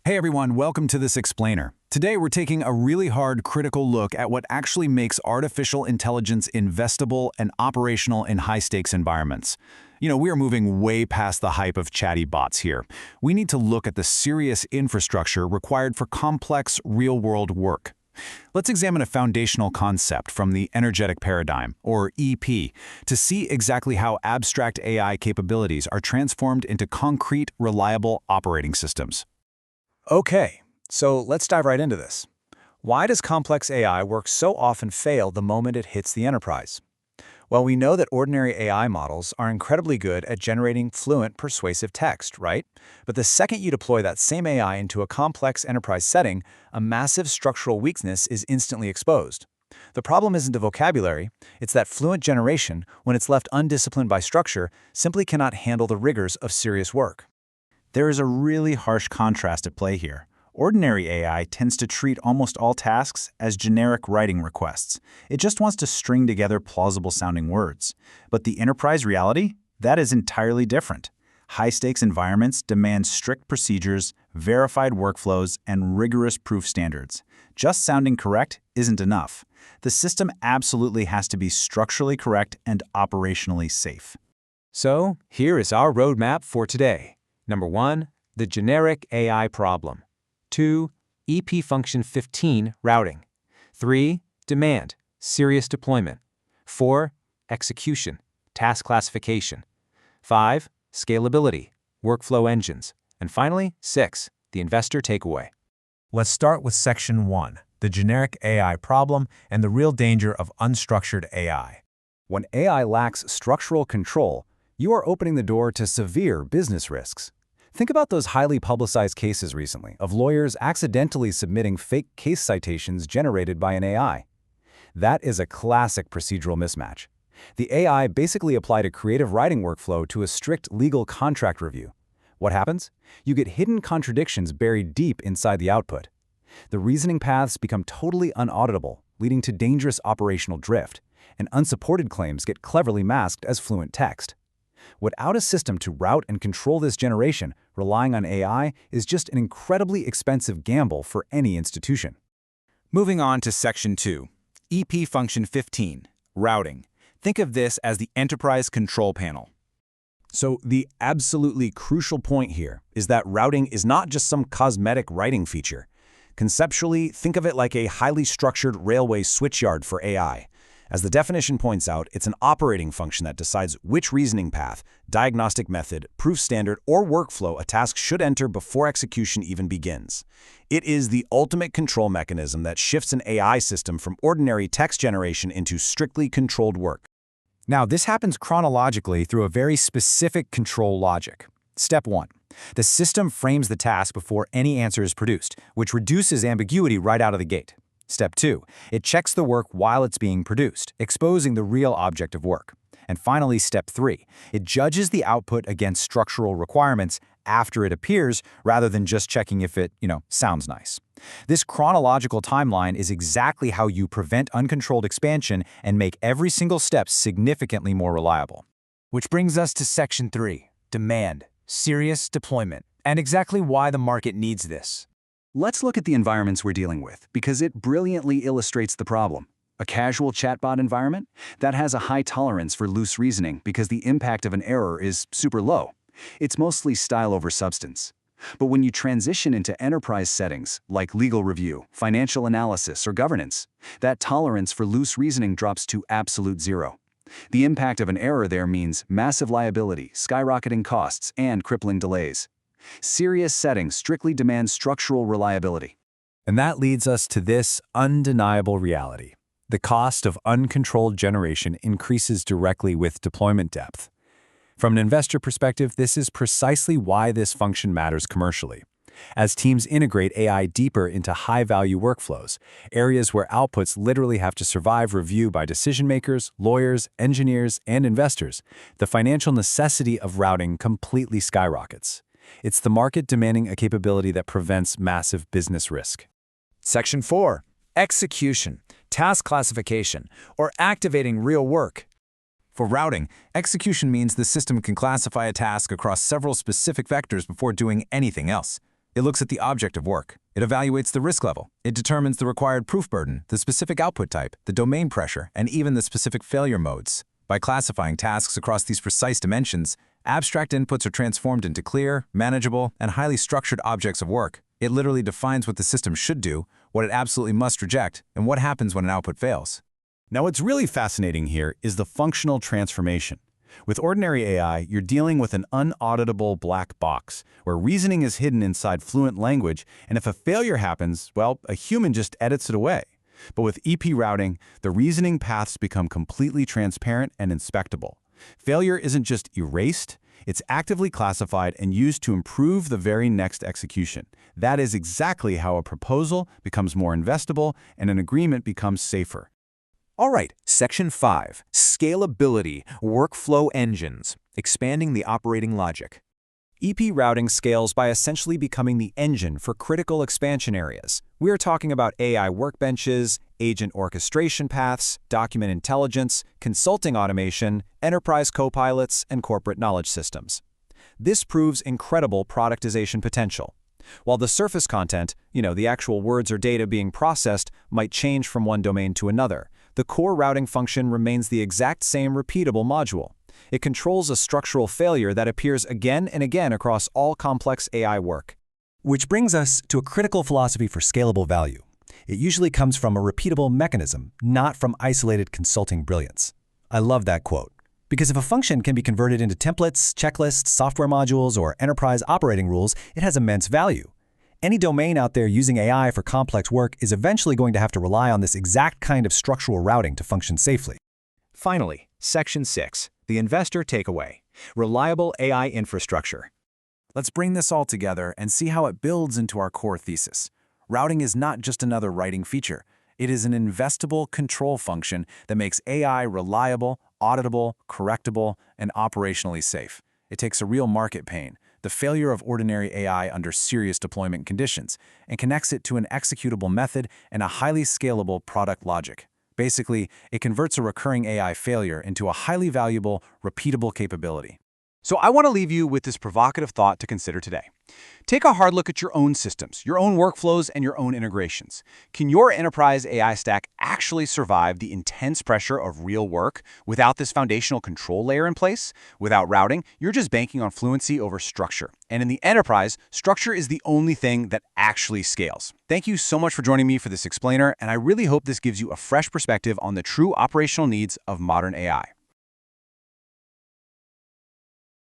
Hey everyone, welcome to this explainer. Today we're taking a really hard, critical look at what actually makes artificial intelligence investable and operational in high-stakes environments. We are moving way past the hype of chatty bots here. We need to look at the serious infrastructure required for complex, real-world work. Let's examine a foundational concept from the energetic paradigm, or EP, to see exactly how abstract AI capabilities are transformed into concrete, reliable operating systems. Okay, so let's dive right into this. Why does complex AI work so often fail the moment it hits the enterprise? Well, we know that ordinary AI models are incredibly good at generating fluent, persuasive text, right? But the second you deploy that same AI into a complex enterprise setting, a massive structural weakness is instantly exposed. The problem isn't the vocabulary, it's that fluent generation, when it's left undisciplined by structure, simply cannot handle the rigors of serious work. There is a really harsh contrast at play here. Ordinary AI tends to treat almost all tasks as generic writing requests. It just wants to string together plausible-sounding words. But the enterprise reality? That is entirely different. High-stakes environments demand strict procedures, verified workflows, and rigorous proof standards. Just sounding correct isn't enough. The system absolutely has to be structurally correct and operationally safe. So, here is our roadmap for today. Number 1, the generic AI problem. 2, EP function 15, routing. 3, demand, serious deployment. 4, execution, task classification. 5, scalability, workflow engines. And finally, 6, the investor takeaway. Let's start with Section 1, the generic AI problem and the real danger of unstructured AI. When AI lacks structural control, you are opening the door to severe business risks. Think about those highly publicized cases recently of lawyers accidentally submitting fake case citations generated by an AI. That is a classic procedural mismatch. The AI basically applied a creative writing workflow to a strict legal contract review. What happens? You get hidden contradictions buried deep inside the output. The reasoning paths become totally unauditable, leading to dangerous operational drift, and unsupported claims get cleverly masked as fluent text. Without a system to route and control this generation, relying on AI is just an incredibly expensive gamble for any institution. Moving on to Section 2, EP function 15, routing. Think of this as the enterprise control panel. So the absolutely crucial point here is that routing is not just some cosmetic writing feature. Conceptually, think of it like a highly structured railway switchyard for AI. As the definition points out, it's an operating function that decides which reasoning path, diagnostic method, proof standard, or workflow a task should enter before execution even begins. It is the ultimate control mechanism that shifts an AI system from ordinary text generation into strictly controlled work. Now, this happens chronologically through a very specific control logic. Step 1. The system frames the task before any answer is produced, which reduces ambiguity right out of the gate. Step 2. It checks the work while it's being produced, exposing the real object of work. And finally, Step 3. It judges the output against structural requirements after it appears, rather than just checking if it, sounds nice. This chronological timeline is exactly how you prevent uncontrolled expansion and make every single step significantly more reliable. Which brings us to Section 3, demand, serious deployment, and exactly why the market needs this. Let's look at the environments we're dealing with, because it brilliantly illustrates the problem. A casual chatbot environment? That has a high tolerance for loose reasoning because the impact of an error is super low. It's mostly style over substance. But when you transition into enterprise settings, like legal review, financial analysis, or governance, that tolerance for loose reasoning drops to absolute zero. The impact of an error there means massive liability, skyrocketing costs, and crippling delays. Serious settings strictly demand structural reliability. And that leads us to this undeniable reality. The cost of uncontrolled generation increases directly with deployment depth. From an investor perspective, this is precisely why this function matters commercially. As teams integrate AI deeper into high-value workflows, areas where outputs literally have to survive review by decision-makers, lawyers, engineers, and investors, the financial necessity of routing completely skyrockets. It's the market demanding a capability that prevents massive business risk. Section 4, execution, task classification, or activating real work. For routing, execution means the system can classify a task across several specific vectors before doing anything else. It looks at the object of work. It evaluates the risk level. It determines the required proof burden, the specific output type, the domain pressure, and even the specific failure modes. By classifying tasks across these precise dimensions, abstract inputs are transformed into clear, manageable, and highly structured objects of work. It literally defines what the system should do, what it absolutely must reject, and what happens when an output fails. Now, what's really fascinating here is the functional transformation. With ordinary AI, you're dealing with an unauditable black box, where reasoning is hidden inside fluent language, and if a failure happens, well, a human just edits it away. But with EP routing, the reasoning paths become completely transparent and inspectable. Failure isn't just erased, it's actively classified and used to improve the very next execution. That is exactly how a proposal becomes more investable and an agreement becomes safer. All right, Section 5, Scalability, Workflow Engines, expanding the operating logic. EP routing scales by essentially becoming the engine for critical expansion areas. We are talking about AI workbenches, agent orchestration paths, document intelligence, consulting automation, enterprise copilots, and corporate knowledge systems. This proves incredible productization potential. While the surface content, the actual words or data being processed, might change from one domain to another, the core routing function remains the exact same repeatable module. It controls a structural failure that appears again and again across all complex AI work. Which brings us to a critical philosophy for scalable value. It usually comes from a repeatable mechanism, not from isolated consulting brilliance. I love that quote. Because if a function can be converted into templates, checklists, software modules, or enterprise operating rules, it has immense value. Any domain out there using AI for complex work is eventually going to have to rely on this exact kind of structural routing to function safely. Finally, Section 6, the investor takeaway, reliable AI infrastructure. Let's bring this all together and see how it builds into our core thesis. Routing is not just another writing feature. It is an investable control function that makes AI reliable, auditable, correctable, and operationally safe. It takes a real market pain, the failure of ordinary AI under serious deployment conditions, and connects it to an executable method and a highly scalable product logic. Basically, it converts a recurring AI failure into a highly valuable, repeatable capability. So I want to leave you with this provocative thought to consider today. Take a hard look at your own systems, your own workflows, and your own integrations. Can your enterprise AI stack actually survive the intense pressure of real work without this foundational control layer in place? Without routing, you're just banking on fluency over structure. And in the enterprise, structure is the only thing that actually scales. Thank you so much for joining me for this explainer, and I really hope this gives you a fresh perspective on the true operational needs of modern AI.